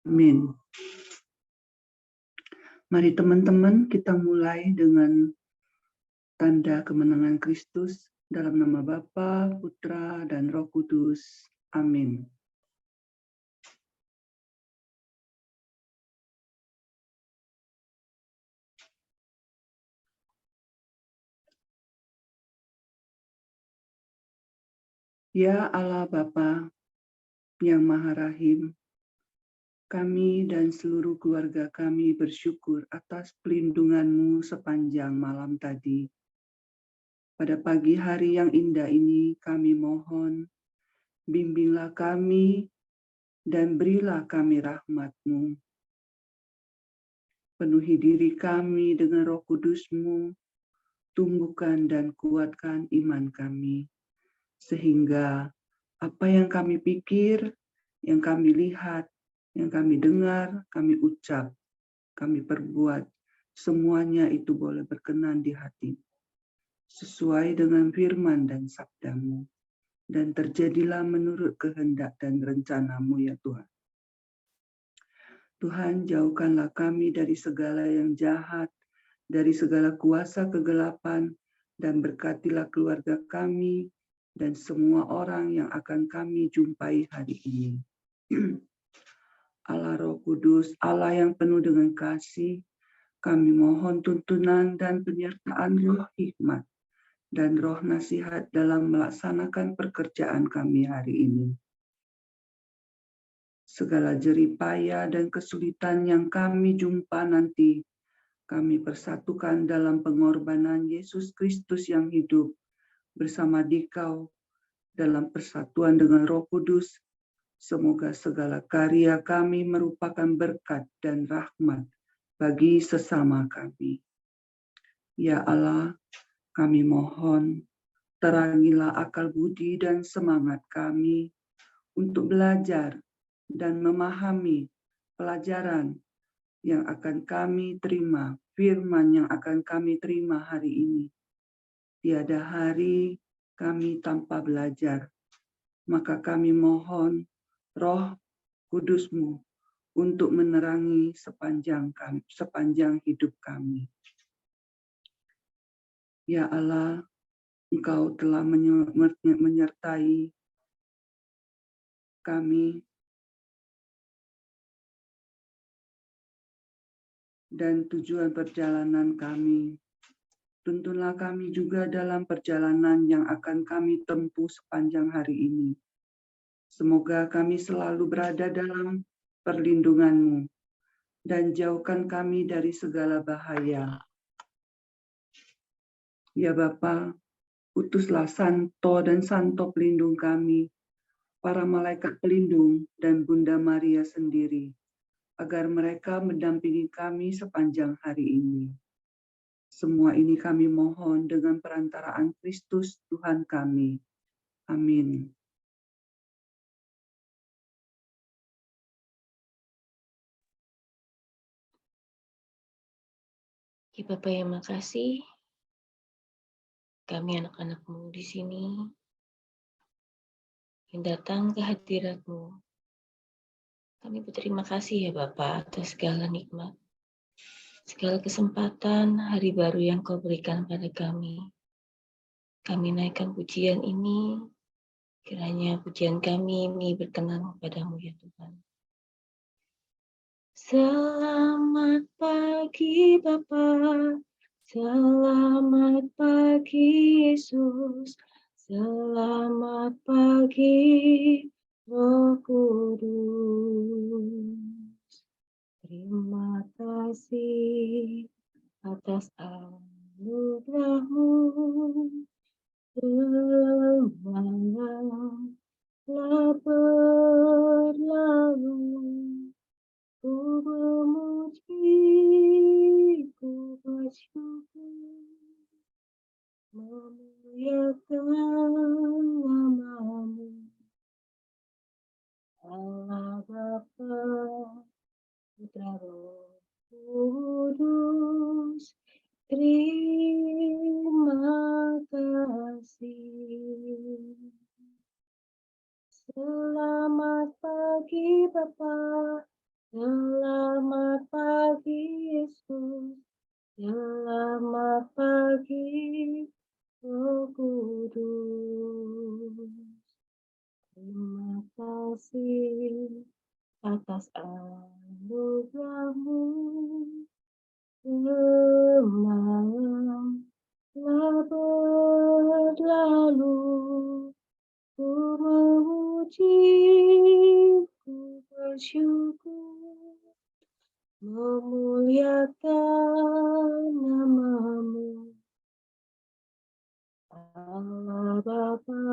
Amin. Mari teman-teman kita mulai dengan tanda kemenangan Kristus dalam nama Bapa, Putra, dan Roh Kudus. Amin. Ya Allah Bapa yang Maha Rahim, kami dan seluruh keluarga kami bersyukur atas pelindungan-Mu sepanjang malam tadi. Pada pagi hari yang indah ini kami mohon, bimbinglah kami dan berilah kami rahmat-Mu. Penuhi diri kami dengan Roh Kudus-Mu, tumbuhkan dan kuatkan iman kami, sehingga apa yang kami pikir, yang kami lihat, yang kami dengar, kami ucap, kami perbuat, semuanya itu boleh berkenan di hati, sesuai dengan firman dan sabda-Mu, dan terjadilah menurut kehendak dan rencana-Mu ya Tuhan. Tuhan, jauhkanlah kami dari segala yang jahat, dari segala kuasa kegelapan, dan berkatilah keluarga kami dan semua orang yang akan kami jumpai hari ini. Allah Roh Kudus, Allah yang penuh dengan kasih, kami mohon tuntunan dan penyertaan roh hikmat dan roh nasihat dalam melaksanakan pekerjaan kami hari ini. Segala jeripaya dan kesulitan yang kami jumpa nanti, kami persatukan dalam pengorbanan Yesus Kristus yang hidup bersama Dikau dalam persatuan dengan Roh Kudus. Semoga segala karya kami merupakan berkat dan rahmat bagi sesama kami. Ya Allah, kami mohon, terangilah akal budi dan semangat kami untuk belajar dan memahami pelajaran yang akan kami terima, firman yang akan kami terima hari ini. Tiada hari kami tanpa belajar, maka kami mohon Roh Kudus-Mu untuk menerangi sepanjang hidup kami. Ya Allah, Engkau telah menyertai kami dan tujuan perjalanan kami. Tuntunlah kami juga dalam perjalanan yang akan kami tempuh sepanjang hari ini. Semoga kami selalu berada dalam perlindungan-Mu dan jauhkan kami dari segala bahaya. Ya Bapa, utuslah Santo dan Santo pelindung kami, para malaikat pelindung dan Bunda Maria sendiri, agar mereka mendampingi kami sepanjang hari ini. Semua ini kami mohon dengan perantaraan Kristus Tuhan kami. Amin. Ya Bapak yang makasih, kami anak-anak-Mu di sini yang datang ke hadirat-Mu. Kami berterima kasih ya Bapak atas segala nikmat, segala kesempatan hari baru yang Kau berikan pada kami. Kami naikkan pujian ini, kiranya pujian kami ini berkenan kepada-Mu ya Tuhan. Selamat pagi Bapa, selamat pagi Yesus, selamat pagi Roh Kudus. Terima kasih atas anugerah-Mu, semalam telah berlalu. Ku memuji, ku bersyukur, memuliakan nama-Mu, Allah Bapa, Putra Roh Kudus. Terima kasih. Selamat pagi Bapa, Selamat pagi Yesus, selamat pagi Roh Kudus. Terima kasih atas anugerah-Mu. Semalam telah berlalu, ku memuji, ku bersyukur, memuliakan nama-Mu. Allah Bapa,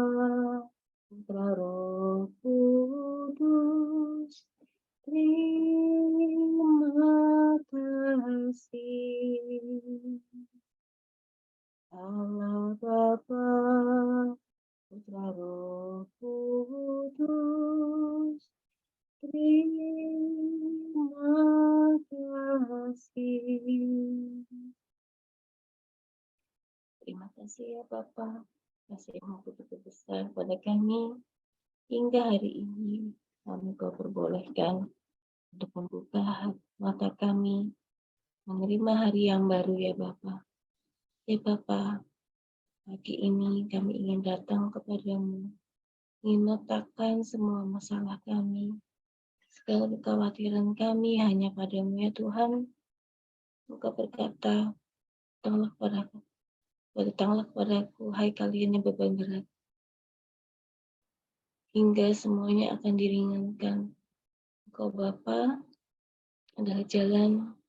Putra Roh Kudus, terima kasih. Allah Bapa, Putra Roh Kudus, terima kasih. Terima kasih ya Bapa, kasih-Mu begitu besar pada kami. Hingga hari ini kami Kau perbolehkan untuk membuka mata kami, menerima hari yang baru ya Bapa. Ya Bapa, pagi ini kami ingin datang kepadamu, ingin meletakkan semua masalah kami, segala kekhawatiran kami hanya padamu ya Tuhan. Engkau berkata, datanglah kepadaku, hai kalian yang beban berat, hingga semuanya akan diringankan. Engkau Bapa adalah jalan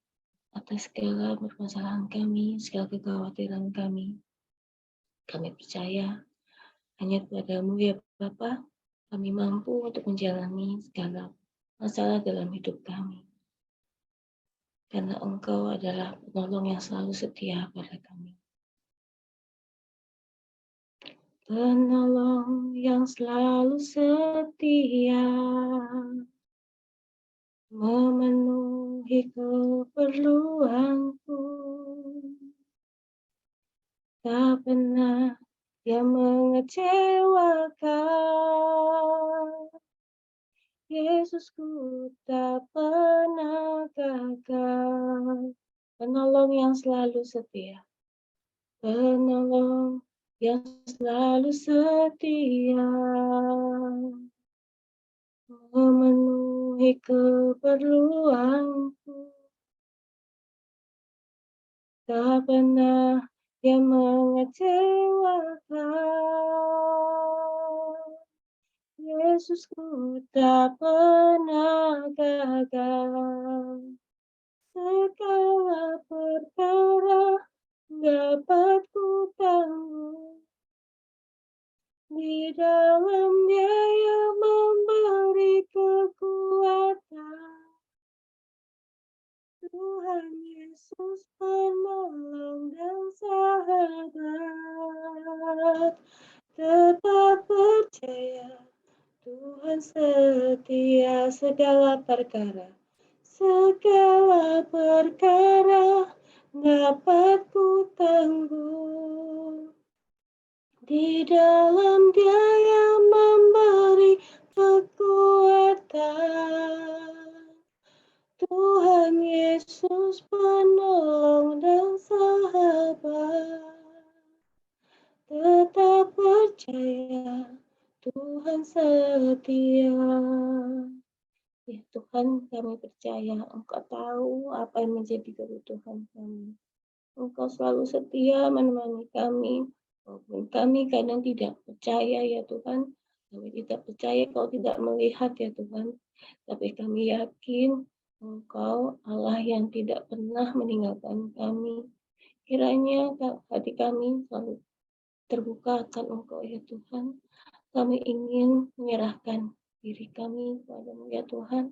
atas segala permasalahan kami, segala kekhawatiran kami. Kami percaya hanya kepadamu ya Bapa, kami mampu untuk menjalani segala masalah dalam hidup kami. Karena Engkau adalah penolong yang selalu setia pada kami. Penolong yang selalu setia, memenuhi keperluanku. Tak pernah dia mengecewakan. Yesusku tak pernah gagal. Penolong yang selalu setia. Penolong yang selalu setia. Memenuhi keperluanku. Tak pernah dia mengecewakan. Yesusku tak pernah gagal. Segala perkara dapat ku tanggung. Di dalam Dia yang memberi kekuatan. Tuhan Yesus penolong dan sahabat. Tetap percaya Tuhan setia segala perkara. Segala perkara dapat ku tanggung. Di dalam Dia yang memberi kekuatan. Tuhan Yesus penolong dan sahabat. Tetap percaya Tuhan setia. Ya Tuhan, kami percaya Engkau tahu apa yang menjadi kebutuhan kami. Engkau selalu setia menemani kami, walaupun kami kadang tidak percaya ya Tuhan. Kami tidak percaya Kau tidak melihat ya Tuhan. Tapi kami yakin Engkau Allah yang tidak pernah meninggalkan kami. Kiranya hati kami selalu terbuka akan Engkau ya Tuhan. Kami ingin menyerahkan diri kami kepada-Mu ya Tuhan.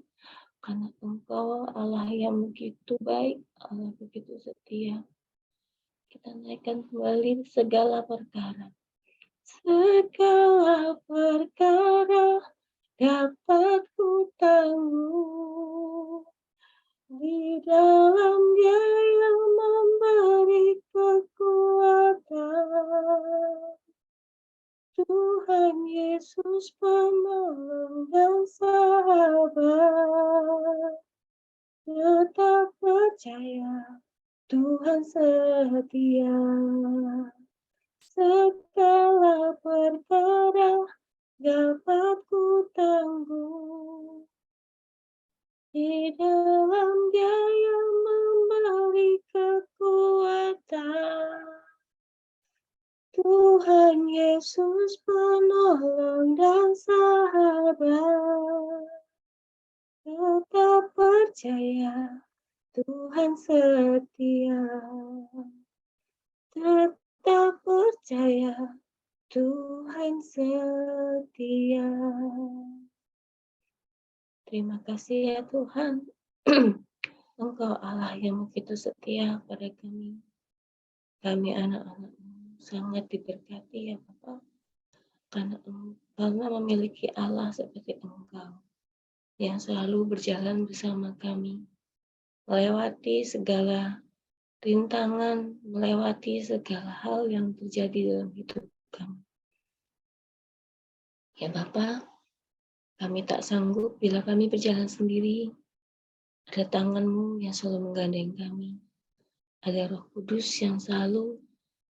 Karena Engkau Allah yang begitu baik, Allah begitu setia. Kita naikkan kembali segala perkara. Segala perkara dapat ku tanggung. Di dalam Dia yang memberi kekuatan. Tuhan Yesus penolong dan sahabat. tetap percaya Tuhan setia. Segala perkara dapat ku tanggung, di dalam Dia yang memberi kekuatan. Tuhan Yesus penolong dan sahabat, tetap percaya Tuhan setia. Tetap percaya Tuhan setia. Terima kasih ya Tuhan. Engkau Allah yang begitu setia pada kami. Kami anak-anak-Mu sangat diberkati ya Bapak. Karena memiliki Allah seperti Engkau yang selalu berjalan bersama kami, melewati segala rintangan, melewati segala hal yang terjadi dalam hidup kami. Ya Bapak, kami tak sanggup bila kami berjalan sendiri. Ada tangan-Mu yang selalu menggandeng kami. Ada Roh Kudus yang selalu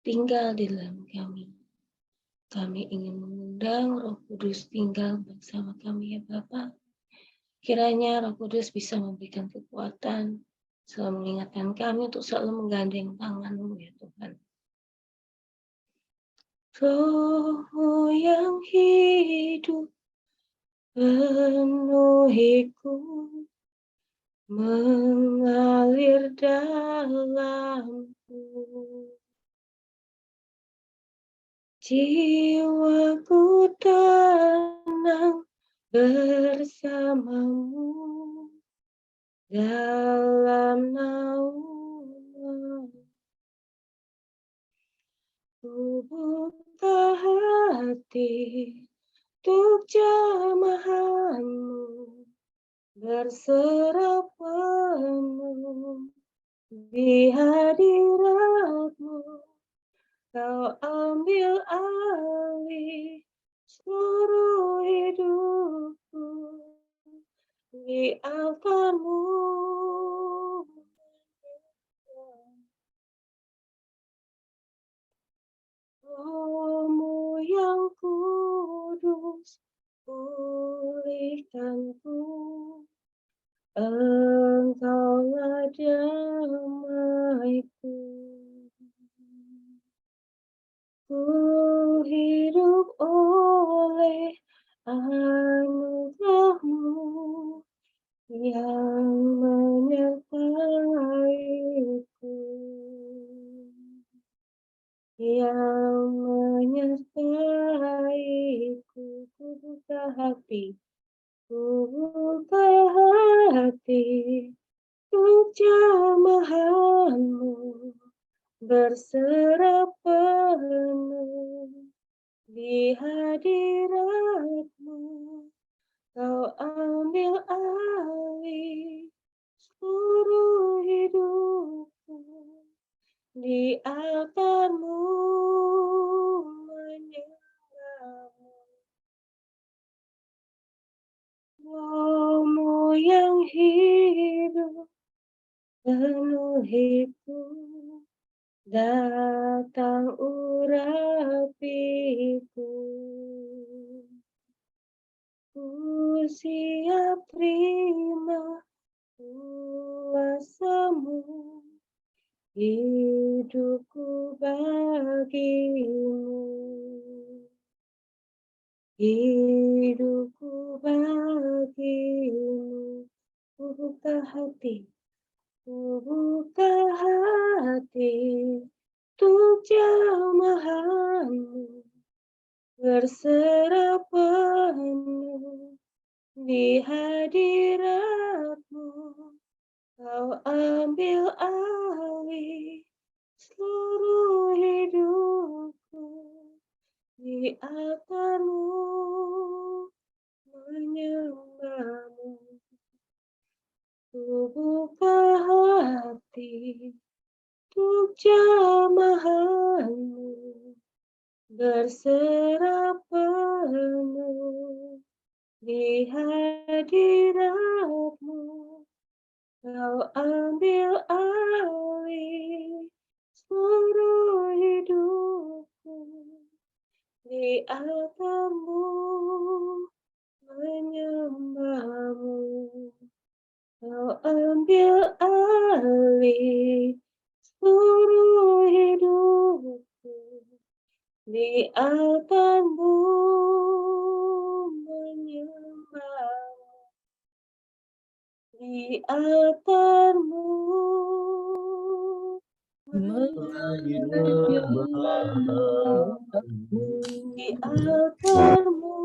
tinggal di dalam kami. Kami ingin mengundang Roh Kudus tinggal bersama kami ya Bapak. Kiranya Roh Kudus bisa memberikan kekuatan, selalu mengingatkan kami untuk selalu menggandeng tangan-Mu ya Tuhan. Roh-Mu yang hidup penuhiku, mengalir dalamku. Jiwaku tenang bersama-Mu dalam naungan. Ku buka hati untuk jamahan-Mu, berserah penuh di hadirat-Mu. Kau ambil alih seluruh hidupku, di altar-Mu. Roh-Mu yang kudus, pulihkanku. Engkaulah damaiku. Ku hidup oleh anugerah-Mu yang menyertaiku, yang menyertaiku. Ku buka hati untuk jamahan-Mu, berserah penuh di hadirat-Mu. Kau ambil alih seluruh hidupku, di altar-Mu menyembah-Mu. Roh-Mu yang hidup penuhiku, datang urapiku. Ku siap terima kuasa-Mu, hidupku bagi-Mu. Hidupku bagi-Mu. Ku buka hati untuk jamahan-Mu, berserah penuh di hadirat-Mu. Kau ambil alih seluruh hidupku, di altar-Mu menyembah-Mu. Ku buka hati untuk jamahan-Mu, berserah penuh di hadirat-Mu. Kau ambil alih seluruh hidupku, di altarmu menyembahmu. Kau ambil alih seluruh hidupku, di altarmu menyembahmu. Di altarmu menyembahmu, di altarmu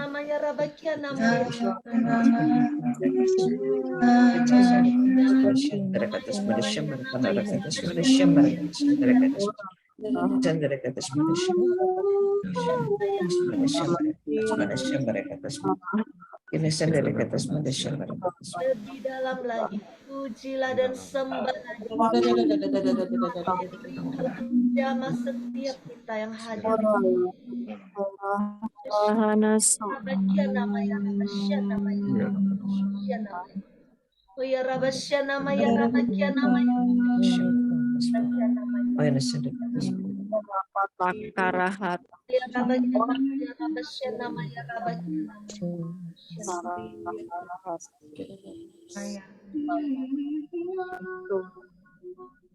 namanya Rabakia namanya lebih dalam lagi, pujilah dan sembah jamah setiap kita yang hadir. Rabakia namanya Rabasya namanya oh ya Rabasya namanya Rabakia namanya Karahat ya Rabasya namanya Rabakia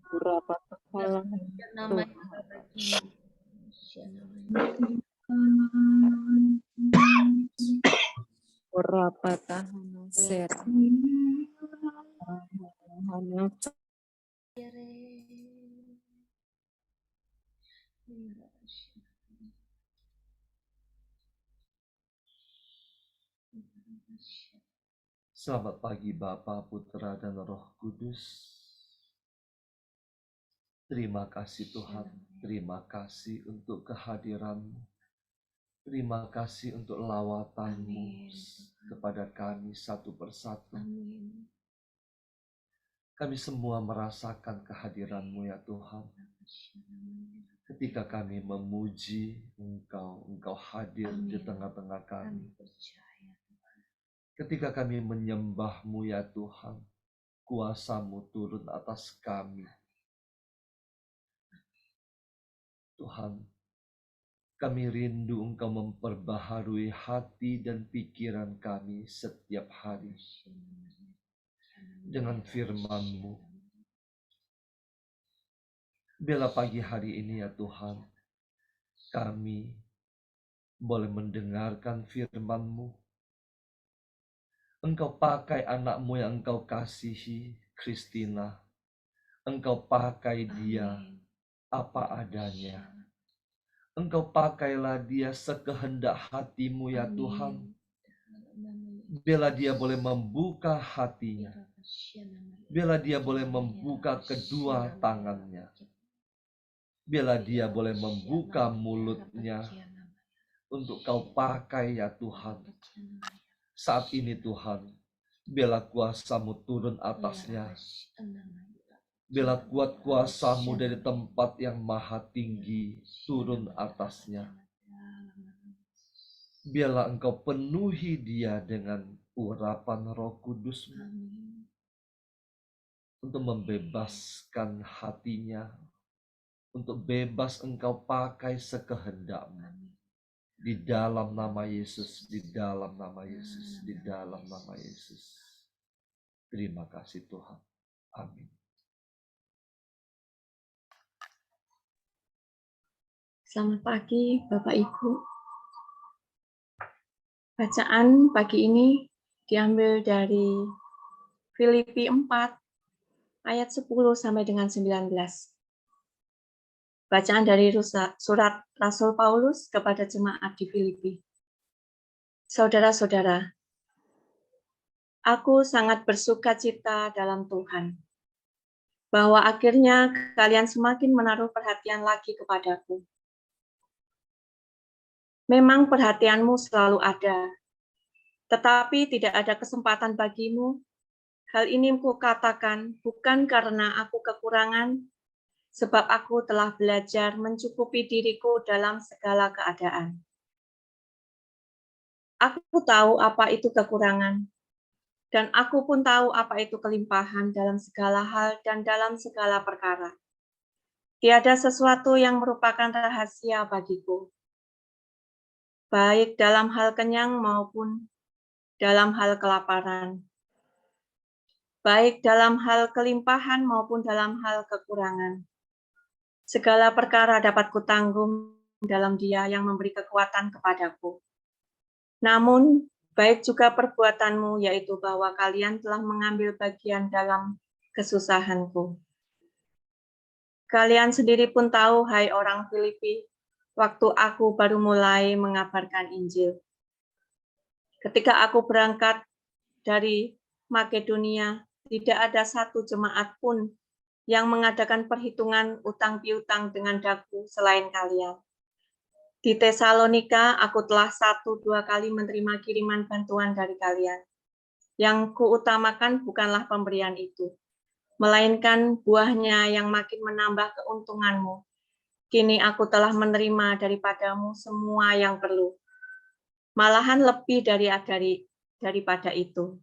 berapa kepala namanya berapa tahan ser Selamat pagi Bapa, Putra, dan Roh Kudus. Terima kasih Tuhan, terima kasih untuk kehadiran-Mu. Terima kasih untuk lawatan-Mu kepada kami satu persatu. Kami semua merasakan kehadiran-Mu ya Tuhan. Ketika kami memuji Engkau, Engkau hadir di tengah-tengah kami. Ketika kami menyembah-Mu ya Tuhan, kuasa-Mu turun atas kami. Tuhan, kami rindu Engkau memperbaharui hati dan pikiran kami setiap hari dengan firman-Mu. Biarlah pagi hari ini ya Tuhan, kami boleh mendengarkan firman-Mu, Engkau pakai anakmu yang engkau kasihi, Christina. Engkau pakai dia apa adanya. Engkau pakailah dia sekehendak hatimu ya Tuhan. Bila dia boleh membuka hatinya. Bila dia boleh membuka kedua tangannya. Bila dia boleh membuka mulutnya. Untuk kau pakai ya Tuhan. Saat ini Tuhan. Bila kuasa-Mu turun atasnya. Bila kuat kuasa-Mu dari tempat yang maha tinggi turun atasnya. Biarlah Engkau penuhi dia dengan urapan Roh Kudus-Mu untuk membebaskan hatinya, untuk bebas Engkau pakai sekehendak-Mu. Di dalam nama Yesus, di dalam nama Yesus, di dalam nama Yesus. Terima kasih Tuhan. Amin. Selamat pagi Bapak Ibu. Bacaan pagi ini diambil dari Filipi 4 ayat 10 sampai dengan 19. Bacaan dari surat Rasul Paulus kepada jemaat di Filipi. Saudara-saudara, aku sangat bersukacita dalam Tuhan, bahwa akhirnya kalian semakin menaruh perhatian lagi kepadaku. Memang perhatianmu selalu ada, tetapi tidak ada kesempatan bagimu. Hal ini kukatakan bukan karena aku kekurangan, sebab aku telah belajar mencukupi diriku dalam segala keadaan. Aku tahu apa itu kekurangan, dan aku pun tahu apa itu kelimpahan dalam segala hal dan dalam segala perkara. Tiada sesuatu yang merupakan rahasia bagiku, baik dalam hal kenyang maupun dalam hal kelaparan, baik dalam hal kelimpahan maupun dalam hal kekurangan. Segala perkara dapat kutanggung dalam Dia yang memberi kekuatan kepadaku. Namun, baik juga perbuatanmu, yaitu bahwa kalian telah mengambil bagian dalam kesusahanku. Kalian sendiri pun tahu, hai orang Filipi, waktu aku baru mulai mengabarkan Injil. Ketika aku berangkat dari Makedonia, tidak ada satu jemaat pun yang mengadakan perhitungan utang piutang dengan daku selain kalian. Di Tesalonika, aku telah 1-2 kali menerima kiriman bantuan dari kalian. Yang kuutamakan bukanlah pemberian itu, melainkan buahnya yang makin menambah keuntunganmu. Kini aku telah menerima daripadamu semua yang perlu. Malahan lebih daripada itu.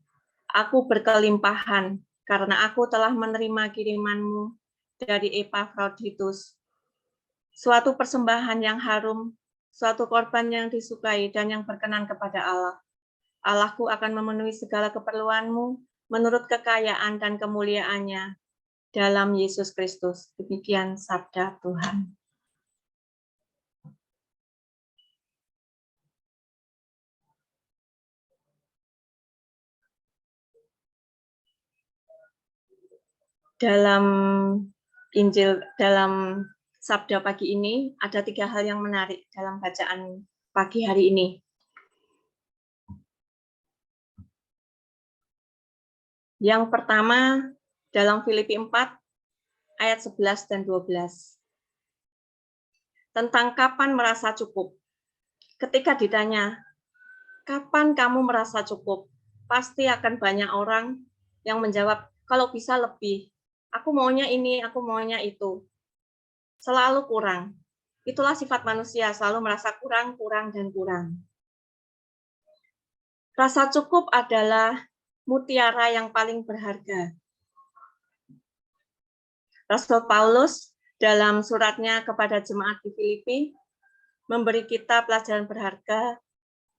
Aku berkelimpahan karena aku telah menerima kirimanmu dari Epafroditus. Suatu persembahan yang harum, suatu korban yang disukai dan yang berkenan kepada Allah. Allahku akan memenuhi segala keperluanmu menurut kekayaan dan kemuliaannya dalam Yesus Kristus. Demikian sabda Tuhan. Dalam Injil, dalam sabda pagi ini, ada 3 hal yang menarik dalam bacaan pagi hari ini. Yang pertama, dalam Filipi 4, ayat 11 dan 12. Tentang kapan merasa cukup. Ketika ditanya, kapan kamu merasa cukup? Pasti akan banyak orang yang menjawab, kalau bisa lebih. Aku maunya ini, aku maunya itu. Selalu kurang. Itulah sifat manusia, selalu merasa kurang, kurang, dan kurang. Rasa cukup adalah mutiara yang paling berharga. Rasul Paulus dalam suratnya kepada jemaat di Filipi memberi kita pelajaran berharga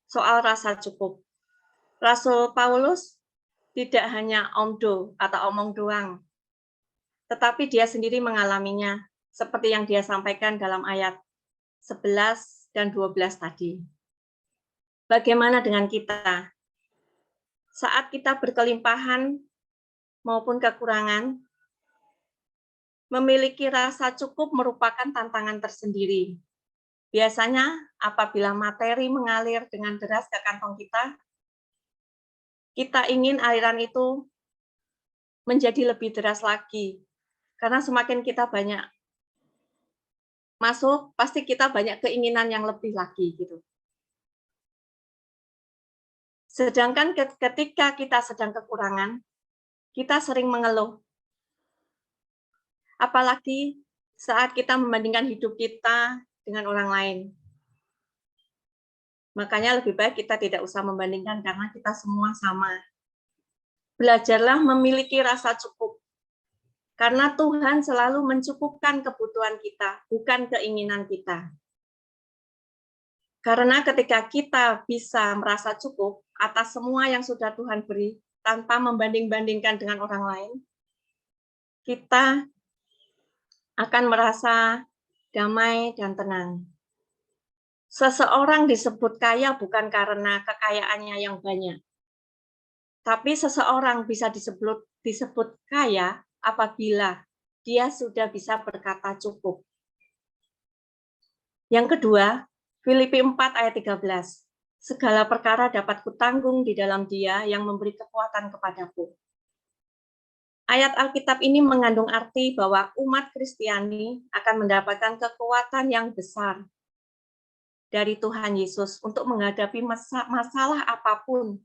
soal rasa cukup. Rasul Paulus tidak hanya omdo atau omong doang, tetapi dia sendiri mengalaminya seperti yang dia sampaikan dalam ayat 11 dan 12 tadi. Bagaimana dengan kita? saat kita berkelimpahan maupun kekurangan, memiliki rasa cukup merupakan tantangan tersendiri. Biasanya apabila materi mengalir dengan deras ke kantong kita ingin aliran itu menjadi lebih deras lagi. Karena semakin kita banyak masuk, pasti kita banyak keinginan yang lebih lagi gitu. Sedangkan ketika kita sedang kekurangan, kita sering mengeluh. Apalagi saat kita membandingkan hidup kita dengan orang lain. Makanya lebih baik kita tidak usah membandingkan karena kita semua sama. Belajarlah memiliki rasa cukup. Karena Tuhan selalu mencukupkan kebutuhan kita, bukan keinginan kita. Karena ketika kita bisa merasa cukup atas semua yang sudah Tuhan beri, tanpa membanding-bandingkan dengan orang lain, kita akan merasa damai dan tenang. Seseorang disebut kaya bukan karena kekayaannya yang banyak, tapi seseorang bisa disebut kaya apabila dia sudah bisa berkata cukup. Yang kedua, Filipi 4 ayat 13. Segala perkara dapat kutanggung di dalam Dia yang memberi kekuatan kepadaku. Ayat Alkitab ini mengandung arti bahwa umat Kristiani akan mendapatkan kekuatan yang besar dari Tuhan Yesus untuk menghadapi masalah apapun.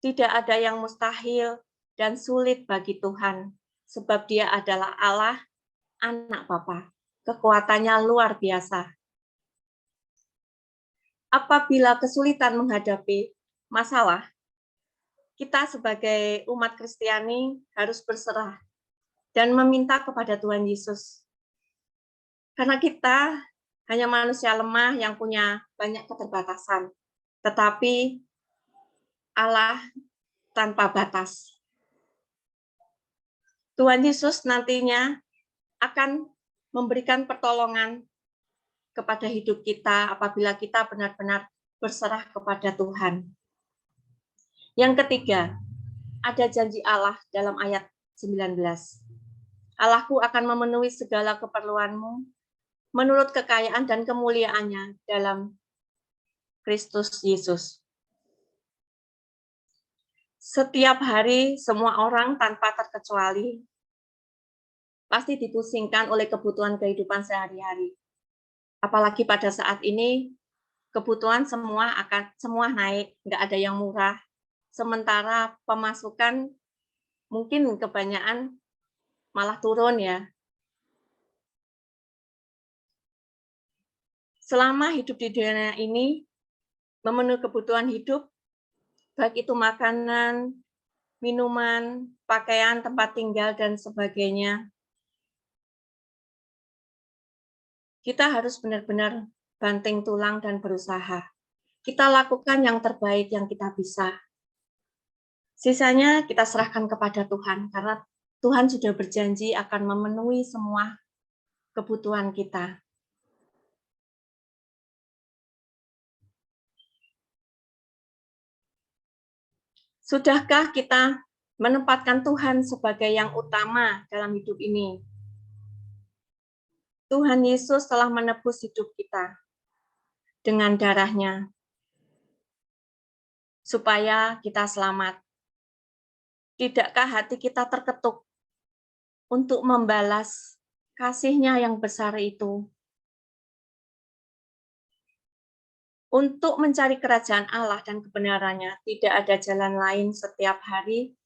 Tidak ada yang mustahil dan sulit bagi Tuhan, sebab Dia adalah Allah, anak Bapa. Kekuatannya luar biasa. Apabila kesulitan menghadapi masalah, kita sebagai umat Kristiani harus berserah dan meminta kepada Tuhan Yesus. Karena kita hanya manusia lemah yang punya banyak keterbatasan, tetapi Allah tanpa batas. Tuhan Yesus nantinya akan memberikan pertolongan kepada hidup kita apabila kita benar-benar berserah kepada Tuhan. Yang ketiga, ada janji Allah dalam ayat 19. Allahku akan memenuhi segala keperluanmu menurut kekayaan dan kemuliaannya dalam Kristus Yesus. Setiap hari semua orang tanpa terkecuali pasti dipusingkan oleh kebutuhan kehidupan sehari-hari. Apalagi pada saat ini kebutuhan semua naik, nggak ada yang murah. Sementara pemasukan mungkin kebanyakan malah turun ya. Selama hidup di dunia ini, memenuhi kebutuhan hidup, baik itu makanan, minuman, pakaian, tempat tinggal, dan sebagainya, kita harus benar-benar banting tulang dan berusaha. Kita lakukan yang terbaik yang kita bisa. Sisanya kita serahkan kepada Tuhan, karena Tuhan sudah berjanji akan memenuhi semua kebutuhan kita. Sudahkah kita menempatkan Tuhan sebagai yang utama dalam hidup ini? Tuhan Yesus telah menebus hidup kita dengan darah-Nya, supaya kita selamat. Tidakkah hati kita terketuk untuk membalas kasih-Nya yang besar itu? Untuk mencari kerajaan Allah dan kebenarannya, tidak ada jalan lain. Setiap hari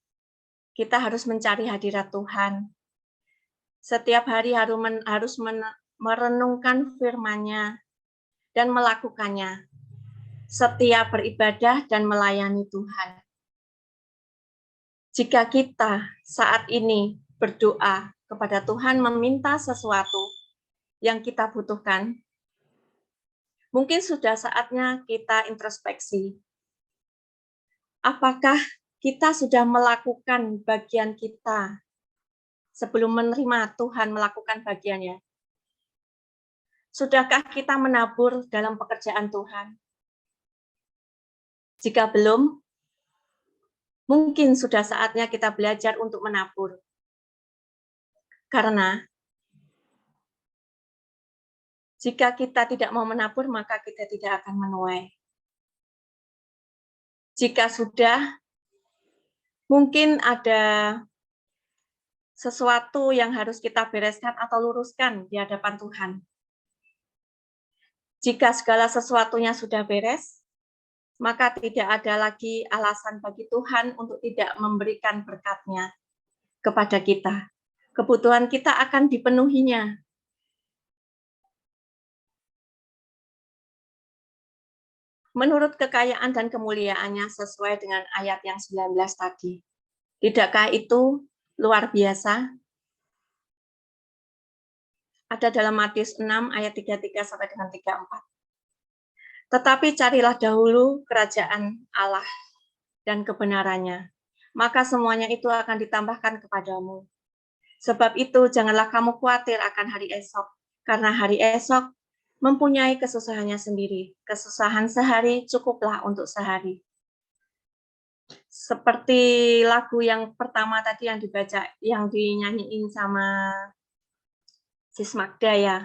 kita harus mencari hadirat Tuhan. Setiap hari harus merenungkan firman-Nya dan melakukannya. Setiap beribadah dan melayani Tuhan. Jika kita saat ini berdoa kepada Tuhan meminta sesuatu yang kita butuhkan, mungkin sudah saatnya kita introspeksi. Apakah kita sudah melakukan bagian kita sebelum menerima Tuhan melakukan bagiannya? Sudahkah kita menabur dalam pekerjaan Tuhan? Jika belum, mungkin sudah saatnya kita belajar untuk menabur. Karena jika kita tidak mau menabur, maka kita tidak akan menuai. Jika sudah, mungkin ada sesuatu yang harus kita bereskan atau luruskan di hadapan Tuhan. Jika segala sesuatunya sudah beres, maka tidak ada lagi alasan bagi Tuhan untuk tidak memberikan berkat-Nya kepada kita. Kebutuhan kita akan dipenuhinya. Menurut kekayaan dan kemuliaannya sesuai dengan ayat yang 19 tadi. Tidakkah itu luar biasa? Ada dalam Matius 6 ayat 33 sampai dengan 34. Tetapi carilah dahulu kerajaan Allah dan kebenarannya, maka semuanya itu akan ditambahkan kepadamu. Sebab itu janganlah kamu khawatir akan hari esok, karena hari esok mempunyai kesusahannya sendiri. Kesusahan sehari cukuplah untuk sehari. Seperti lagu yang pertama tadi yang dibaca, yang dinyanyiin sama Sis Magda ya.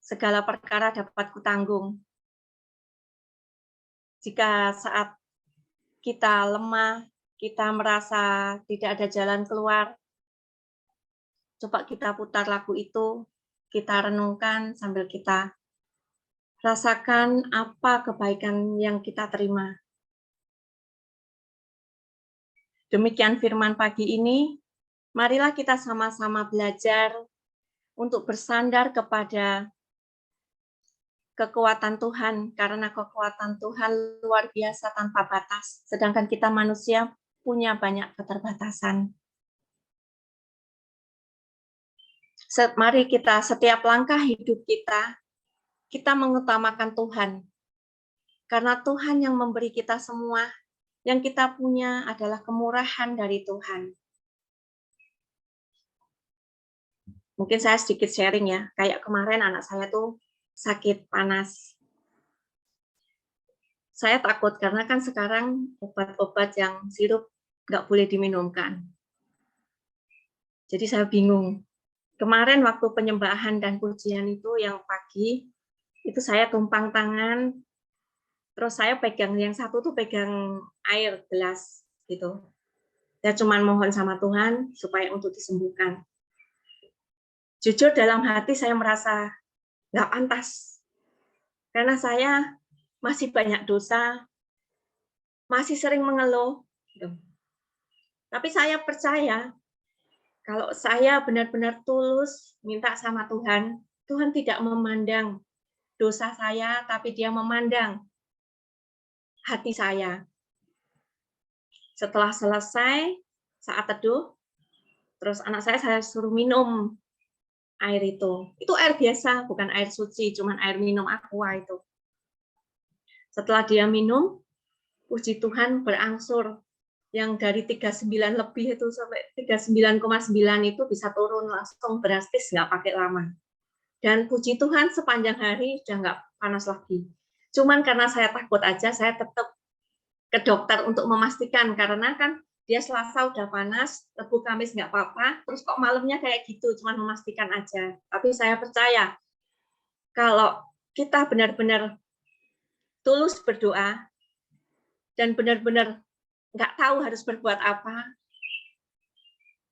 Segala perkara dapat kutanggung. Jika saat kita lemah, kita merasa tidak ada jalan keluar, coba kita putar lagu itu, kita renungkan sambil kita rasakan apa kebaikan yang kita terima. Demikian firman pagi ini, marilah kita sama-sama belajar untuk bersandar kepada kekuatan Tuhan, karena kekuatan Tuhan luar biasa tanpa batas, sedangkan kita manusia punya banyak keterbatasan. Mari kita setiap langkah hidup kita mengutamakan Tuhan. Karena Tuhan yang memberi kita semua, yang kita punya adalah kemurahan dari Tuhan. Mungkin saya sedikit sharing ya, kayak kemarin anak saya tuh sakit panas. Saya takut karena kan sekarang obat-obat yang sirup nggak boleh diminumkan. Jadi saya bingung. Kemarin waktu penyembahan dan pujian itu yang pagi, itu saya tumpang tangan, terus saya pegang, yang satu tuh pegang air gelas gitu. Saya cuma mohon sama Tuhan supaya untuk disembuhkan. Jujur dalam hati saya merasa nggak pantas. Karena saya masih banyak dosa, masih sering mengeluh. Gitu. Tapi saya percaya, kalau saya benar-benar tulus minta sama Tuhan, Tuhan tidak memandang dosa saya, tapi Dia memandang hati saya. Setelah selesai, saat teduh, terus anak saya suruh minum air itu. Itu air biasa, bukan air suci, cuman air minum aqua itu. Setelah dia minum, puji Tuhan berangsur. Yang dari 39 lebih itu sampai 39,9 itu bisa turun langsung drastis, nggak pakai lama. Dan puji Tuhan sepanjang hari udah nggak panas lagi. Cuman karena saya takut aja, saya tetap ke dokter untuk memastikan, karena kan dia Selasa udah panas, Rabu Kamis nggak apa-apa, terus kok malamnya kayak gitu, cuman memastikan aja. Tapi saya percaya, kalau kita benar-benar tulus berdoa, dan benar-benar nggak tahu harus berbuat apa,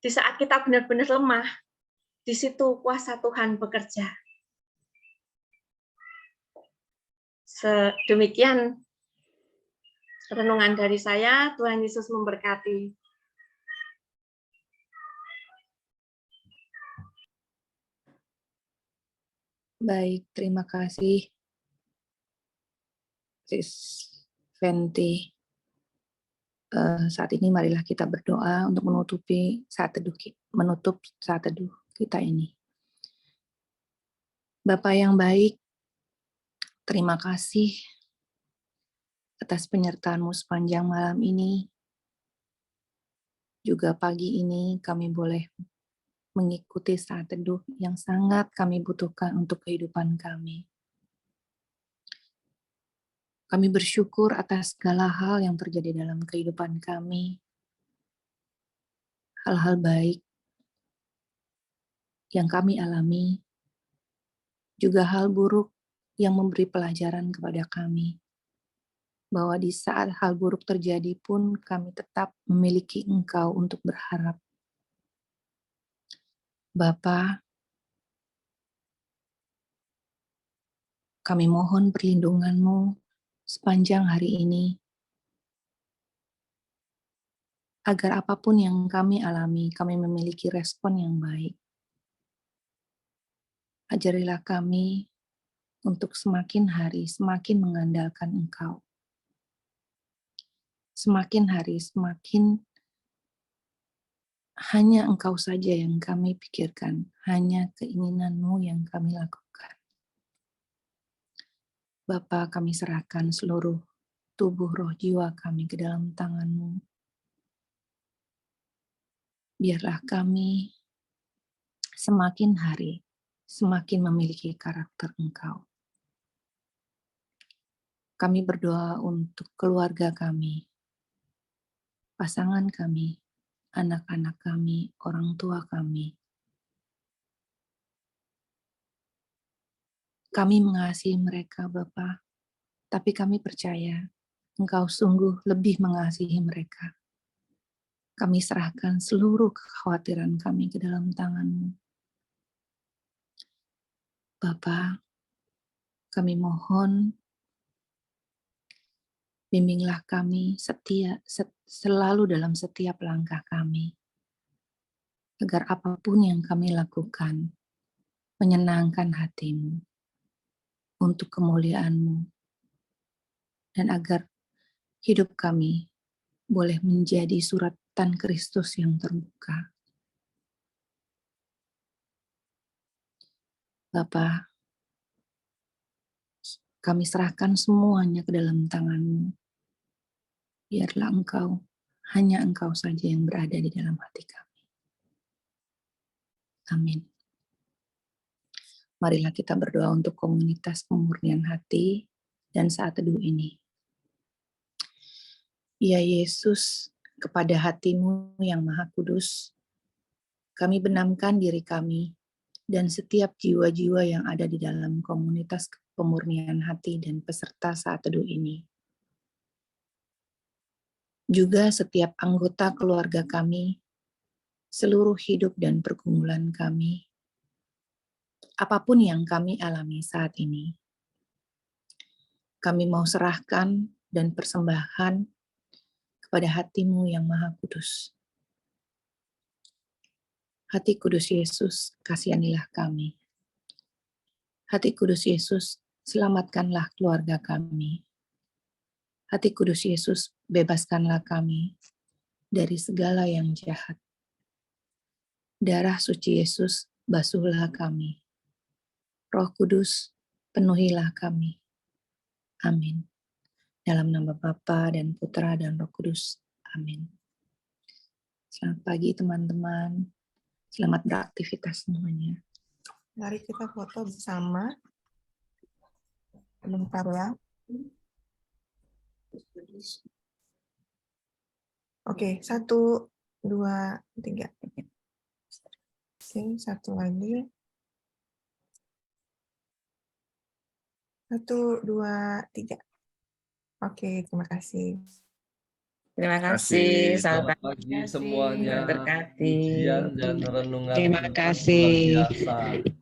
di saat kita benar-benar lemah, di situ kuasa Tuhan bekerja. Sedemikian renungan dari saya. Tuhan Yesus memberkati. Baik, terima kasih, Sis Fenty. Saat ini marilah kita berdoa untuk menutup saat teduh kita ini. Bapa yang baik, terima kasih atas penyertaan-Mu sepanjang malam ini. Juga pagi ini kami boleh mengikuti saat teduh yang sangat kami butuhkan untuk kehidupan kami. Kami bersyukur atas segala hal yang terjadi dalam kehidupan kami, hal-hal baik yang kami alami, juga hal buruk yang memberi pelajaran kepada kami, bahwa di saat hal buruk terjadi pun kami tetap memiliki Engkau untuk berharap. Bapa, kami mohon perlindungan-Mu sepanjang hari ini, agar apapun yang kami alami, kami memiliki respon yang baik. Ajarilah kami untuk semakin hari semakin mengandalkan Engkau. Semakin hari semakin hanya Engkau saja yang kami pikirkan, hanya keinginan-Mu yang kami lakukan. Bapa, kami serahkan seluruh tubuh, roh, jiwa kami ke dalam tangan-Mu. Biarlah kami semakin hari semakin memiliki karakter Engkau. Kami berdoa untuk keluarga kami, pasangan kami, anak-anak kami, orang tua kami. Kami mengasihi mereka, Bapa, tapi kami percaya Engkau sungguh lebih mengasihi mereka. Kami serahkan seluruh kekhawatiran kami ke dalam tangan-Mu. Bapa, kami mohon bimbinglah kami selalu dalam setiap langkah kami, agar apapun yang kami lakukan menyenangkan hati-Mu untuk kemuliaan-Mu, dan agar hidup kami boleh menjadi suratan Kristus yang terbuka. Bapa, kami serahkan semuanya ke dalam tangan-Mu. Biarlah Engkau, hanya Engkau saja yang berada di dalam hati kami. Amin. Marilah kita berdoa untuk komunitas pemurnian hati dan saat teduh ini. Ya Yesus, kepada hati-Mu yang Maha Kudus, kami benamkan diri kami dan setiap jiwa-jiwa yang ada di dalam komunitas pemurnian hati dan peserta saat teduh ini. Juga setiap anggota keluarga kami, seluruh hidup dan pergumulan kami, apapun yang kami alami saat ini. Kami mau serahkan dan persembahkan kepada hati-Mu yang Maha Kudus. Hati Kudus Yesus, kasihanilah kami. Hati Kudus Yesus, selamatkanlah keluarga kami. Hati Kudus Yesus, bebaskanlah kami dari segala yang jahat. Darah suci Yesus, basuhlah kami. Roh Kudus, penuhilah kami. Amin. Dalam nama Bapa dan Putra dan Roh Kudus. Amin. Selamat pagi teman-teman. Selamat beraktivitas semuanya. Mari kita foto bersama. Bentar ya. Oke, 1, 2, 3. Oke, satu lagi. 1, 2, 3. Oke, terima kasih. Terima kasih, Selamat sahabat. pagi semuanya. Berkati. Pujian dan renungan Terima Tuhan kasih. luar biasa.